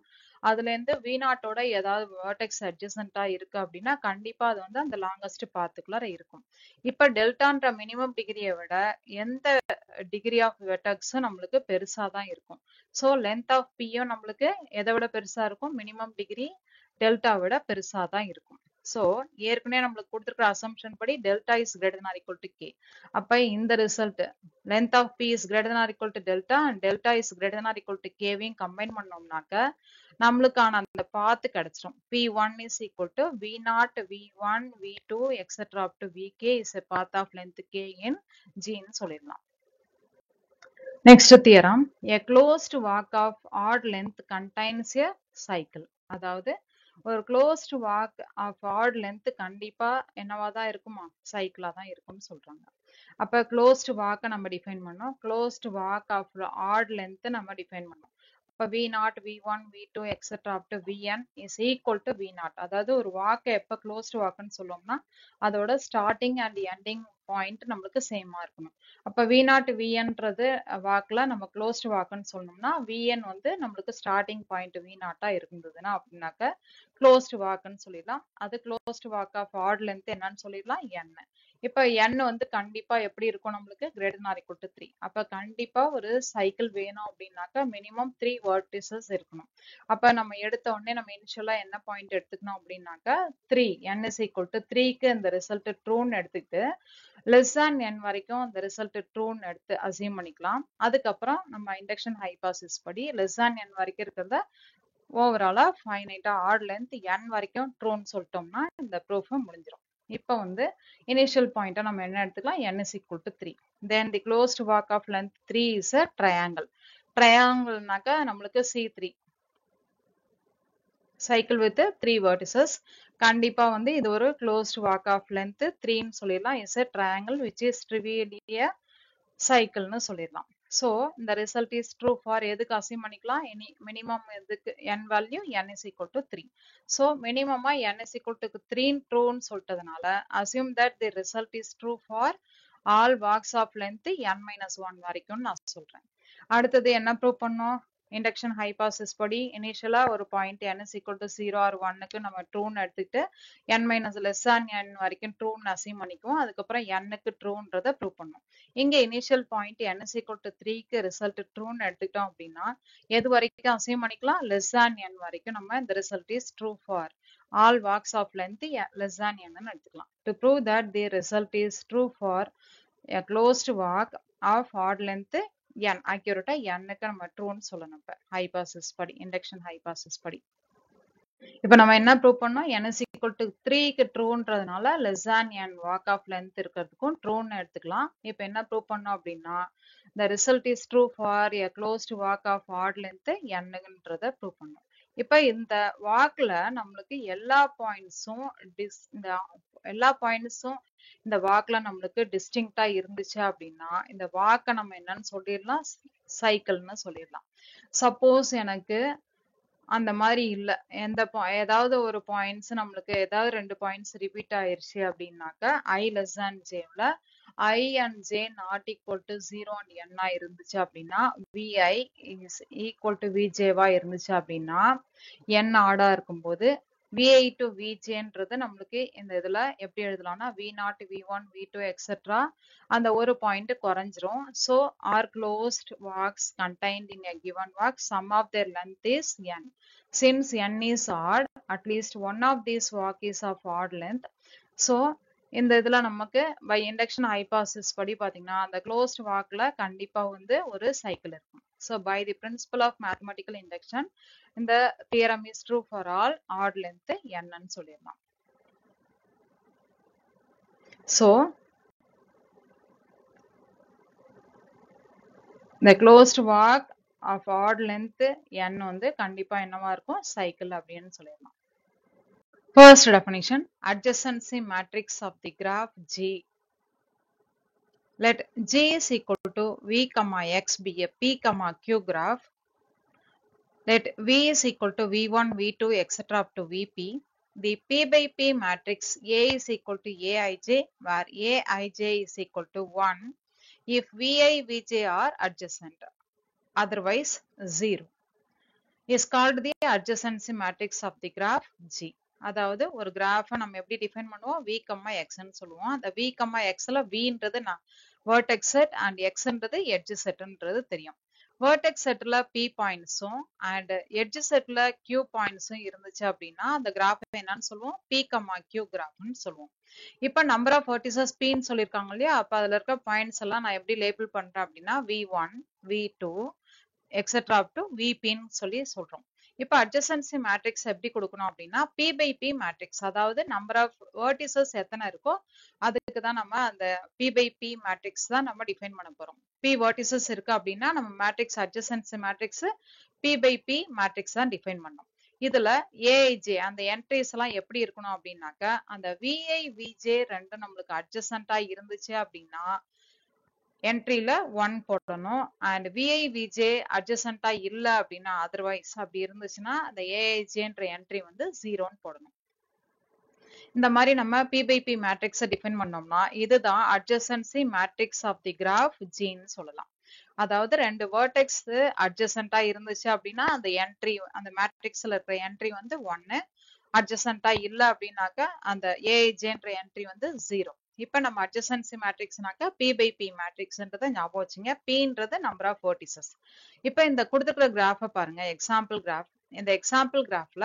Speaker 1: அதுல இருந்து v0ஓட ஏதாவது வெர்டெக்ஸ் அட்ஜசன்டா இருக்கு அப்படின்னா கண்டிப்பா அது வந்து அந்த லாங்கஸ்ட் பாத்துக்குள்ள இருக்கும். இப்ப டெல்டான்ற மினிமம் டிகிரியை விட எந்த டிகிரி ஆஃப் வெர்டெக்ஸும் நம்மளுக்கு பெருசா தான் இருக்கும். ஸோ லென்த் ஆஃப் பியும் நம்மளுக்கு எதை விட பெருசா இருக்கும், மினிமம் டிகிரி டெல்டா விட பெருசா தான் இருக்கும். சோ ஏற்கனவே நம்மளுக்கு கொடுத்துருக்கிற அசம்ஷன் படி delta is greater than or equal to k. அப்ப இந்த result length of p is greater than or equal to delta and delta is greater than or equal to k வையும் கம்பைன் பண்ணோம்னாக்க நம்மளுக்கான அந்த பாத்து கிடைச்சிரும். p1 is equal to v0 v1 v2 etc up to vk is a path of length k in g ன்னு சொல்லிடலாம். Next theorem, a closed walk of odd length contains a cycle. அதாவது ஒரு closed walk of odd length கண்டிப்பா என்னவாதான் இருக்குமா, சைக்கிளா தான் இருக்கும்னு சொல்றாங்க. அப்ப closed walk நம்ம டிஃபைன் பண்ணோம், closed walk of odd length நம்ம டிஃபைன் பண்ணோம். அப்ப v0 v1 v2 etc up to vn is equal to v0. அதாவது ஒரு வாக்க எப்ப closed walkன்னு சொல்லுவோம்னா அதோட ஸ்டார்டிங் அண்ட் எண்டிங் பாயிண்ட் நம்மளுக்கு சேமா இருக்கணும். அப்ப v0 vnன்றது வாக்ல நம்ம closed walkன்னு சொன்னோம்னா vn வந்து நம்மளுக்கு ஸ்டார்டிங் பாயிண்ட் v0 இருந்ததுன்னா அப்படின்னாக்க closed walkன்னு சொல்லிடலாம். அது closed walk of odd length என்னன்னு சொல்லிடலாம், n. இப்ப n வந்து கண்டிப்பா எப்படி இருக்கும், நம்மளுக்கு greater than or equal to 3. அப்ப கண்டிப்பா ஒரு சைக்கிள் வேணும் அப்படின்னாக்க மினிமம் 3 வெர்டிசஸ் இருக்கணும். அப்ப நம்ம எடுத்த உடனே நம்ம இனிஷியலா என்ன பாயிண்ட் எடுத்துக்கணும் அப்படின்னாக்க 3, n is equal to 3க்கு இந்த ரிசல்ட் ட்ரூன்னு எடுத்துக்கிட்டு லெஸ் than n வரைக்கும் இந்த ரிசல்ட் ட்ரூன்னு எடுத்து அசியூம் பண்ணிக்கலாம். அதுக்கப்புறம் நம்ம இண்டக்ஷன் ஹைபாசிஸ் படி லெஸ் than n வரைக்கும் இருக்கிறத ஓவராலா ஃபைனைட்டா ஆட் லென்த் n வரைக்கும் ட்ரூன்னு சொல்லிட்டோம்னா இந்த ப்ரூஃப் முடிஞ்சிடும். இப்ப வந்து இனிஷியல் பாயிண்டா நம்ம என்ன எடுத்துக்கலாம், n is equal to 3. then the closed walk of length 3 is a triangle. ட்ரையாங்கிள்னாக்க நம்மளுக்கு C3 cycle with 3 vertices. கண்டிப்பா வந்து இது ஒரு closed walk of length 3 ன்னு சொல்லிடலாம். is a triangle which is trivially a cycle ன்னு சொல்லிடலாம். So இந்த result is true for எதுக்கு அசியூம் பண்ணிக்கலாம், minimum எதுக்கு n value n is equal to 3. So minimum n is equal to 3 true ன்னு சொல்லிட்டதுனால assume that the result is true for all walks of length n minus 1 வரைக்கும் நான் சொல்றேன். அடுத்தது என்ன prove பண்ணோம், induction hypothesis படி initially ஒரு point n is equal to 0 or 1க்கு நம்ம ட்ரூன்னு எடுத்துக்கிட்டு n minus less than n வரைக்கும் ட்ரூன்னு அசீவ் பண்ணிக்குவோம். அதுக்கப்புறம் nக்கு ட்ரூன்றதை ப்ரூவ் பண்ணும். இங்க initial point n is equal to 3க்கு ரிசல்ட் ட்ரூன்னு எடுத்துக்கிட்டோம் அப்படின்னா எது வரைக்கும் அசீவ் பண்ணிக்கலாம்? less than n வரைக்கும் நம்ம இந்த result is true for all walks of length less than n ன்னு எடுத்துக்கலாம். To prove that the result is true for a closed walk of odd length n, accurate n-க்கு நம்ம ட்ரூன்னு சொல்லணும். இப்ப ஹைபாசிஸ் படி, இண்டக்ஷன் ஹைபாசிஸ் படி இப்ப நம்ம என்ன ப்ரூவ் பண்ணோம்? n is equal to 3க்கு ட்ரூன்றதுனால less than n walk of length இருக்கிறதுக்கும் ட்ரூன்னு எடுத்துக்கலாம். இப்ப என்ன ப்ரூவ் பண்ணோம் அப்படின்னா the result is true for a closed walk of odd length n-ன்றத ப்ரூவ் பண்ணோம். இப்ப இந்த வாக்ல நம்மளுக்கு எல்லா பாயிண்ட்ஸும் இந்த வாக்ல நம்மளுக்கு டிஸ்டிங்க்டா இருந்துச்சு அப்படின்னா இந்த வாக்கை நம்ம என்னன்னு சொல்லிடலாம்? சைக்கிள்னு சொல்லிடலாம். சப்போஸ் எனக்கு அந்த மாதிரி இல்ல, ஏதாவது ஒரு பாயிண்ட்ஸ் நம்மளுக்கு ஏதாவது 2 பாயிண்ட்ஸ் ரிப்பீட் ஆயிருச்சு அப்படின்னாக்க i less than jல I and j not equal to 0 and n இருந்துச்சு அப்படின்னா vi is equal to vj வா இருந்துச்சு அப்படின்னா n ஆடா இருக்கும்போது vi to vjன்றது நம்மளுக்கு இந்த இதுல எப்படி எழுதலாம்னா v0 v1 v2 etc. அந்த ஒரு பாயிண்ட் குறைஞ்சிரும். So are closed walks contained in a given walk, sum of their length is n. Since n is odd, at least one of these walk is of odd length. So இந்த இதுல நமக்கு by induction hypothesis படி பாத்தீங்கன்னா அந்த closed walkல கண்டிப்பா வந்து ஒரு cycle இருக்கும். So by the principle of mathematical induction, இந்த theorem is true for all odd length n ன்னு சொல்லிடலாம். So the closed walk of odd length n வந்து கண்டிப்பா என்னவா இருக்கும்? சைக்கிள் அப்படின்னு சொல்லிடலாம். First definition, adjacency matrix of the graph G. Let G is equal to V, X be a P, Q graph. Let V is equal to V1, V2, etc. up to Vp. The P by P matrix A is equal to Aij, where Aij is equal to 1 if Vi, Vj are adjacent. Otherwise, 0. Is called the adjacency matrix of the graph G. அதாவது ஒரு கிராஃப நம்ம எப்படி define பண்ணுவோம்? v, x ன்னு சொல்லுவோம். அந்த v, xல vன்றது vertex set and xன்றது edge setன்றது தெரியும். vertex setல p பாயிண்ட்ஸும் and edge setல q பாயிண்ட்ஸும் இருந்துச்சு அப்படின்னா அந்த கிராஃப் என்னன்னு சொல்லுவோம்? p, q கிராஃப்னு சொல்லுவோம். இப்ப நம்பர் ஆஃப் vertices p ன்னு சொல்லியிருக்காங்க இல்லையா? அப்ப அதுல இருக்க பாயிண்ட்ஸ் எல்லாம் நான் எப்படி லேபிள் பண்றேன் அப்படின்னா v1, v2 etc. up to vp ன்னு சொல்றோம். இப்ப adjacency matrix எப்படி கொடுக்கணும் அப்படின்னா p by p matrix, அதாவது number of vertices எத்தனை இருக்கோ அதுக்கு தான் நம்ம அந்த p by p matrix தான் நம்ம டிஃபைன் பண்ண போறோம். p vertices இருக்கு அப்படின்னா நம்ம matrix adjacency matrix p by p matrix தான் டிஃபைன் பண்ணோம். இதுல aij அந்த என்ட்ரிஸ் எல்லாம் எப்படி இருக்கணும் அப்படின்னாக்க அந்த vi, vj ரெண்டும் நம்மளுக்கு adjacent இருந்துச்சு அப்படின்னா என்ட்ரில 1 போடணும். and vi, vj adjacent இல்ல அப்படின்னா otherwise அப்படி இருந்துச்சுன்னா அந்த aijன்ற என்ட்ரி வந்து 0ன்னு போடணும். இந்த மாதிரி நம்ம p by p மேட்ரிக்ஸை டிஃபைன் பண்ணோம்னா இதுதான் adjacency matrix of the graph G ன்னு சொல்லலாம். அதாவது 2 vertex adjacent இருந்துச்சு அப்படின்னா அந்த என்ட்ரி அந்த மேட்ரிக்ஸ்ல இருக்கிற என்ட்ரி வந்து 1, adjacent இல்ல அப்படின்னாக்க அந்த aijன்ற என்ட்ரி வந்து 0. இப்ப நம்ம adjacency matrixனாக்க p by p matrixன்றதை ஞாபகம் வச்சுங்க. pன்றது number of vertices. இப்ப இந்த கொடுத்துக்கிற கிராஃபை பாருங்க, எக்ஸாம்பிள் கிராஃப். இந்த எக்ஸாம்பிள் கிராஃப்ல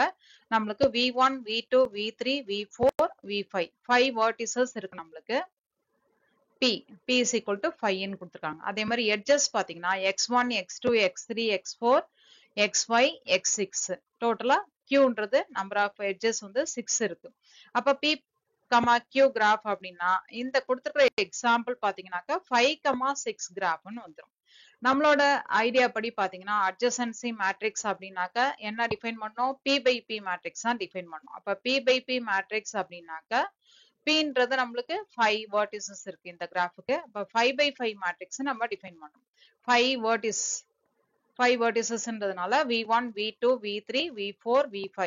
Speaker 1: நம்மளுக்கு v1, v2, v3, v4, v5 5 vertices இருக்கு நம்மளுக்கு. p is equal to 5 ன்னு கொடுத்துருக்காங்க. அதே மாதிரி edges பாத்தீங்கன்னா x1, x2, x3, x4, xy, x6 டோட்டலா qன்றது நம்பர் ஆஃப் எட்ஜஸ் வந்து 6 இருக்கு. அப்ப p, q கிராஃப் அப்படின்னா இந்த கொடுத்துருக்கிற எக்ஸாம்பிள் பாத்தீங்கன்னாக்கா 5, 6 கிராஃப்னு வந்துடும். நம்மளோட ஐடியா படி பாத்தீங்கன்னா adjacency matrix அப்படின்னாக்க என்ன டிஃபைன் பண்ணோம்? p by p matrix தான் டிஃபைன் பண்ணோம். அப்ப p by p matrix அப்படின்னாக்க pன்றது நம்மளுக்கு 5 vertices இருக்கு இந்த கிராஃபுக்கு. அப்ப 5 by 5 matrix நம்ம டிஃபைன் பண்ணோம். 5 verticesன்றதுனால v1, v2, v3, v4, v5.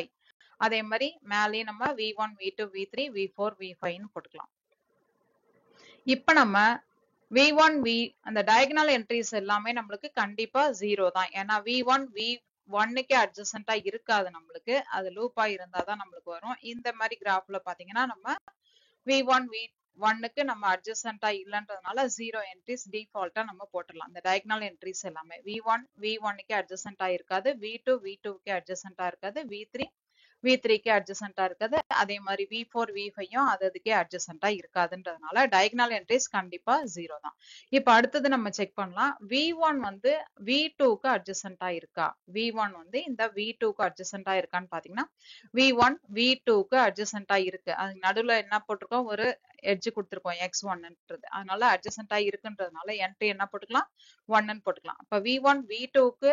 Speaker 1: அதே மாதிரி மேலேயே நம்ம v1, v2, v3, v4, v5 ன்னு போட்டுக்கலாம். இப்ப நம்ம v1 அந்த diagonal entries எல்லாமே நம்மளுக்கு கண்டிப்பா 0 தான். ஏன்னா v1 v1க்கு அட்ஜசென்ட்டா இருக்காது நம்மளுக்கு. அது லூப்பா இருந்தாதான் நம்மளுக்கு வரும். இந்த மாதிரி கிராஃப்ல பாத்தீங்கன்னா நம்ம v1 v1க்கு நம்ம அட்ஜசென்ட்டா இல்லன்றதுனால 0 என்ட்ரிஸ் டிஃபால்ட்டா நம்ம போட்டுடலாம். இந்த diagonal entries எல்லாமே v1 v1க்கு அட்ஜசென்ட்டா இருக்காது, v2 v2க்கு அட்ஜசென்ட்டா இருக்காது, v3 v3க்கு அட்ஜசென்ட்டா இருக்காது. அதே மாதிரி v4 v5யும் அதுக்கே அட்ஜசென்ட்டா இருக்காதுன்றதுனால diagonal entries கண்டிப்பா 0 தான். இப்ப அடுத்தது நம்ம செக் பண்ணலாம். v1 வந்து v2க்கு அட்ஜசென்ட்டா இருக்கா? v1 வந்து இந்த v2க்கு அட்ஜசென்ட்டா இருக்கான்னு பாத்தீங்கன்னா v1 v2க்கு அட்ஜசென்ட்டா இருக்கு. அது நடுவுல என்ன போட்டிருக்கோம்? ஒரு எட்ஜ் கொடுத்திருக்கோம் x1ன்றது. அதனால அட்ஜசென்ட்டா இருக்குன்றதுனால என்ட்ரி என்ன போட்டுக்கலாம்? 1ன்னு போட்டுக்கலாம். அப்ப v1 v2க்கு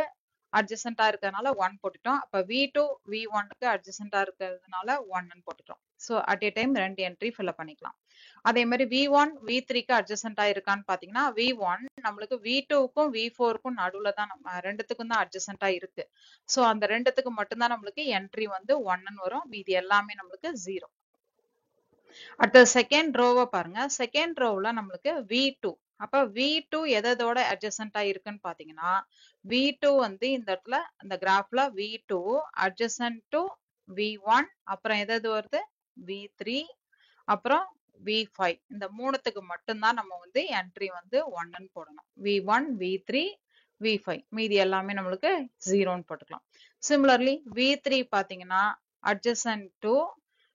Speaker 1: அட்ஜசென்ட்டா இருக்கிறதுனால 1 போட்டுட்டோம். அப்ப v2 v1க்கு அட்ஜசென்ட்டா இருக்கிறதுனால 1ன்னு போட்டுட்டோம். சோ அட் a டைம் ரெண்டு என்ட்ரி ஃபில் பண்ணிக்கலாம். அதே மாதிரி v1 v3க்கு அட்ஜசென்ட்டா இருக்கான்னு பாத்தீங்கன்னா v1 நம்மளுக்கு v2க்கும் v4க்கும் நடுவுல தான் நம்ம ரெண்டுத்துக்கும் தான் அட்ஜசென்ட்டா இருக்கு. சோ அந்த ரெண்டுத்துக்கு மட்டும்தான் நம்மளுக்கு என்ட்ரி வந்து 1ன்னு வரும். மீதி எல்லாமே நம்மளுக்கு 0. அடுத்த செகண்ட் ரோவை பாருங்க. செகண்ட் ரோவ்ல நம்மளுக்கு v2. அப்ப v2 எதோட அட்ஜசென்ட்டா இருக்குன்னு பாத்தீங்கன்னா v2 வந்து இந்த இடத்துல இந்த கிராஃப்ல v2 அட்ஜசென்ட் டு v1, அப்புறம் எது வருது? v3, அப்புறம் v5. இந்த மூணுத்துக்கு மட்டும்தான் நம்ம வந்து என்ட்ரி வந்து 1ன்னு போடணும். v1 v3 v5 மீதி எல்லாமே நம்மளுக்கு 0ன்னு போட்டுக்கலாம். சிமிலர்லி v3 பாத்தீங்கன்னா அட்ஜசென்ட் டு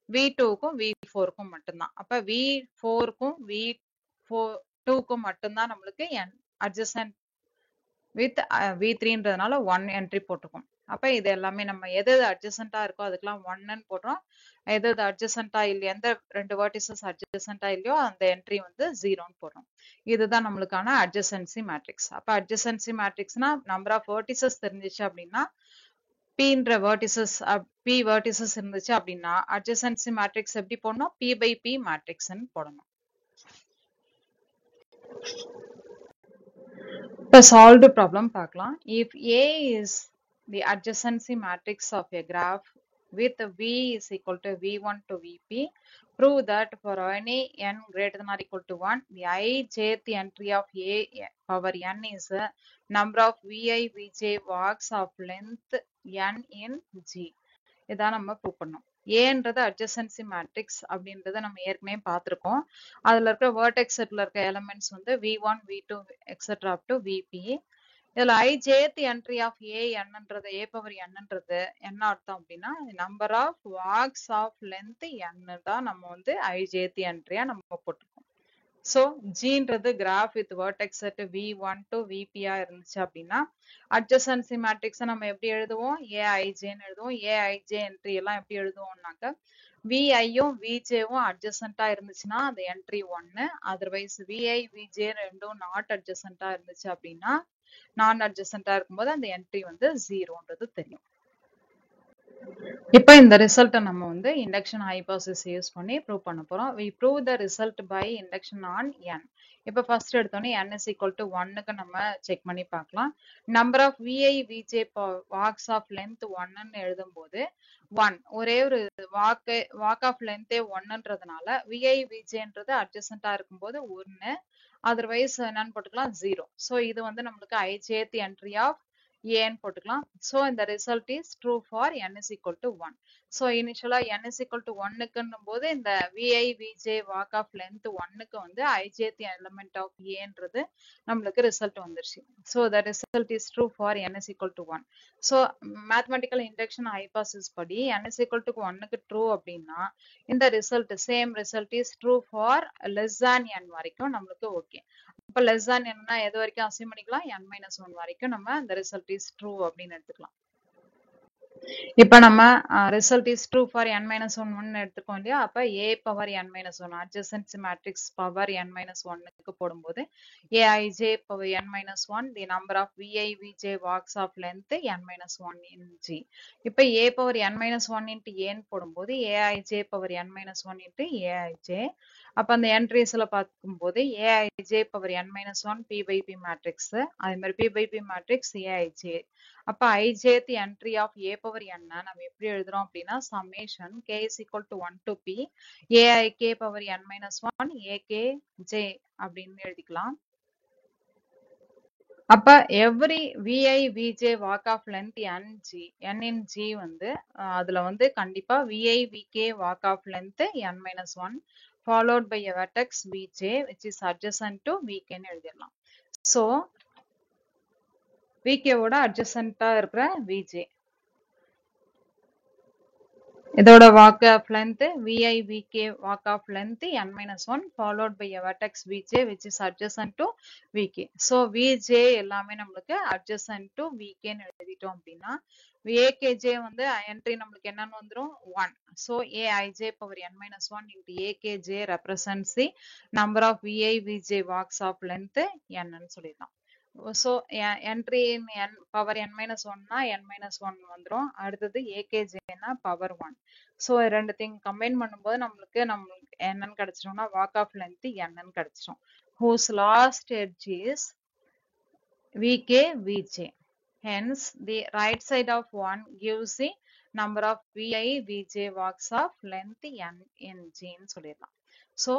Speaker 1: v2க்கும் v4க்கும் மட்டும்தான். அப்ப v4க்கும் v2க்கும் மட்டும்தான் நம்மளுக்கு அட்ஜசென்ட் வித் v3ன்றதுனால 1 என்ட்ரி போட்டுக்கும். அப்ப இது எல்லாமே நம்ம எது அட்ஜசென்ட்டா இருக்கோ அதுக்கெல்லாம் 1ன்னு போடுறோம். எது அட்ஜசென்ட்டா இல்லையோ, எந்த ரெண்டு வெர்டிசஸ் அட்ஜசென்ட்டா இல்லையோ அந்த என்ட்ரி வந்து 0ன்னு போடுறோம். இதுதான் நம்மளுக்கான அட்ஜசென்சி மேட்ரிக்ஸ். அப்ப அட்ஜசென்சி மேட்ரிக்ஸ்னா நம்பர் ஆஃப் வெர்டிசஸ் தெரிஞ்சிச்சு அப்படின்னா pன்ற வெர்டிசஸ் p வெர்டிசஸ் இருந்துச்சு அப்படின்னா அட்ஜசென்சி மேட்ரிக்ஸ் எப்படி போடணும்? p by p மேட்ரிக்ஸ்ன்னு போடணும். இப்ப solved problem பார்க்கலாம். If A is the adjacency matrix of a graph with V is equal to V1 to Vp, prove that for any n greater than or equal to 1, the ijth entry of A power n is a number of Vi Vj walks of length n in G. இதான் நம்ம prove பண்ணோம். ஏன்றது அட்ஜசென்சி matrix அப்படின்றத நம்ம ஏற்கனவே பார்த்திருக்கோம். அதுல இருக்க வெர்டெக்ஸ் செட்ல இருக்க எலிமெண்ட்ஸ் வந்து v1 v2 etcetera up to vp. இதுல ijth என்ட்ரி ஆஃப் என்னன்றது a பவர் என்னன்றது என்ன அர்த்தம் அப்படின்னா number of walks of length n தான் நம்ம வந்து ijth என்ட்ரியா நம்ம போட்டிருக்கோம். சோ ஜின்றது graph with vertex set v1 to vp இருந்துச்சு அப்படின்னா அட்ஜசென்சி மேட்ரிக்ஸை நம்ம எப்படி எழுதுவோம்? aijன்னு எழுதுவோம். aij என்ட்ரி எல்லாம் எப்படி எழுதுவோம்னாக்க viயும் vjவும் அட்ஜசென்ட்டா இருந்துச்சுன்னா அந்த என்ட்ரி 1. அதர்வைஸ் vi vj ரெண்டும் நாட் அட்ஜசென்ட்டா இருந்துச்சு அப்படின்னா நான் அட்ஜசென்ட்டா இருக்கும்போது அந்த என்ட்ரி வந்து 0ன்றது தெரியும். இப்ப இந்த ரிசல்ட்டை நம்ம வந்து இண்டக்ஷன் ஹைபோதசிஸ் யூஸ் பண்ணி ப்ரூவ் பண்ண போறோம். we prove the result by induction on n. இப்ப ஃபர்ஸ்ட் எடுத்தோன்னே n is equal to 1க்கு நம்ம செக் பண்ணி பார்க்கலாம். Number of vi vj walks of length 1ன்னு எழுதும்போது 1 ஒரே ஒரு வாக் ஆஃப் லென்த்தே 1ன்றதுனால vi vjன்றது அட்ஜசென்ட்டா இருக்கும்போது 1, அதர்வைஸ் என்னன்னு போட்டுக்கலாம் 0. சோ இது வந்து நம்மளுக்கு ijth என்ட்ரி ஆஃப் ஏன்னு போட்டுக்கலாம். சோ இந்த result is true for n is equal to 1. So இனிஷியலா n is equal to 1க்குன்னும் போது இந்த vi vj walk of length 1க்கு வந்து ijth எலிமெண்ட் ஆஃப் ஏன்றது நம்மளுக்கு ரிசல்ட் வந்துருச்சு. So the result is true for n is equal to 1. So mathematical induction hypothesis படி n is equal to 1க்கு ட்ரூ அப்படின்னா இந்த result same result is true for less than n வரைக்கும் நம்மளுக்கு okay. இப்ப லெஸ் than என்னன்னா எது வரைக்கும் அசியூம் பண்ணிக்கலாம்? n-1 வரைக்கும் நம்ம அந்த ரிசல்ட் இஸ் ட்ரூ அப்படின்னு எடுத்துக்கலாம். இப்ப நம்ம result is true for n-1 எடுத்துக்கோம் இல்லையா? அப்ப a power n-1 adjacency matrix power n-1க்கு போடும்போது aij power n-1 the number of vi vj walks of length n-1 in g. இப்ப a பவர் n-1 into ஏன்னு போடும்போது aij power n-1 into aij. அப்ப அந்த என்ட்ரிஸ்ல பார்க்கும்போது aij power n-1 p by p matrix, அதே மாதிரி p by p matrix aij. அப்ப ijth entry of a power n நம்ம எப்படி எழுதுறோம் அப்படின்னா summation k is equal to 1 to p aik power n-1 akj அப்படின்னு எழுதிக்கலாம். அப்ப every VI VJ walk of length n in G வந்து அதுல வந்து கண்டிப்பா VI VK walk of length n minus 1 followed by a vertex VJ which is adjacent to VK ன்னு எழுதிடலாம். So VK ஓட adjacent இருக்கிற VJ இதோட walk of length VI VK walk of length n minus 1 followed by a vertex VJ which is adjacent to VK. So VJ எல்லாமே நம்மளுக்கு adjacent to VK ன்னு எழுதிட்டோம் அப்படின்னா AKJ வந்து entry நம்மளுக்கு என்னன்னு வந்துரும் 1. So Aij power n minus 1 into AKJ represents the number of VI VJ walks of length n ன்னு சொல்லிடலாம். So entry in n power n minus 1 னா n minus 1 வந்துரும். அடுத்தது AKJ னா power 1. So ரெண்டுத்தையும் கம்பைன் பண்ணும்போது நம்மளுக்கு என்னன்னு கிடைச்சிரும்னா walk of length n கிடைச்சிரும். Whose last edge is VK VJ. Hence the right side of 1 gives the number of VI VJ walks of length n in G ன்னு சொல்லிடலாம். So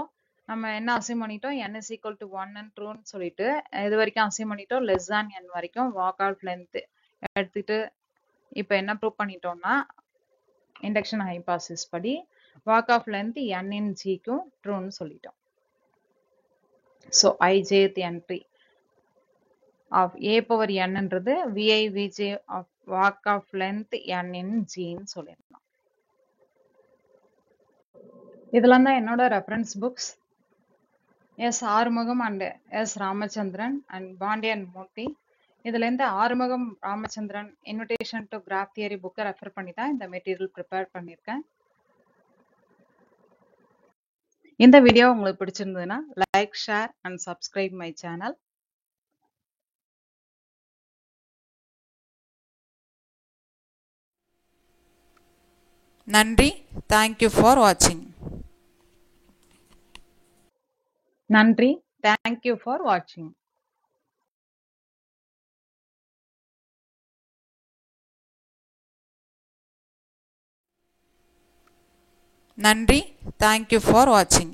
Speaker 1: நம்ம என்ன assign பண்ணிட்டோம் n is equal to 1 and true ன்னு சொல்லிட்டு இது வரைக்கும் assign பண்ணிட்டோம் less than n வரைக்கும் walk of length எடுத்துட்டு இப்போ என்ன ப்ரூவ் பண்ணிட்டோம்னா induction hypothesis படி walk of length n in G க்கும் true ன்னு சொல்லிட்டோம். So ijth entry of a power n ன்றது VI VJ of walk of length n in G ன்னு சொல்லிடலாம். இதெல்லாம் தான் என்னோட reference books. S Arumugam and S Ramachandran and Pandey and Murthy. இதுலேருந்து Arumugam Ramachandran invitation to graph theory புக்கை ரெஃபர் பண்ணி தான் இந்த மெட்டீரியல் ப்ரிப்பேர் பண்ணியிருக்கேன். இந்த வீடியோ உங்களுக்கு பிடிச்சிருந்ததுன்னா like share and subscribe my channel.
Speaker 2: நன்றி. தேங்க்யூ ஃபார் வாட்சிங்.
Speaker 1: நன்றி. தேங்க்யூ ஃபார் வாட்சிங்.
Speaker 2: நன்றி. தேங்க்யூ ஃபார் வாட்சிங்.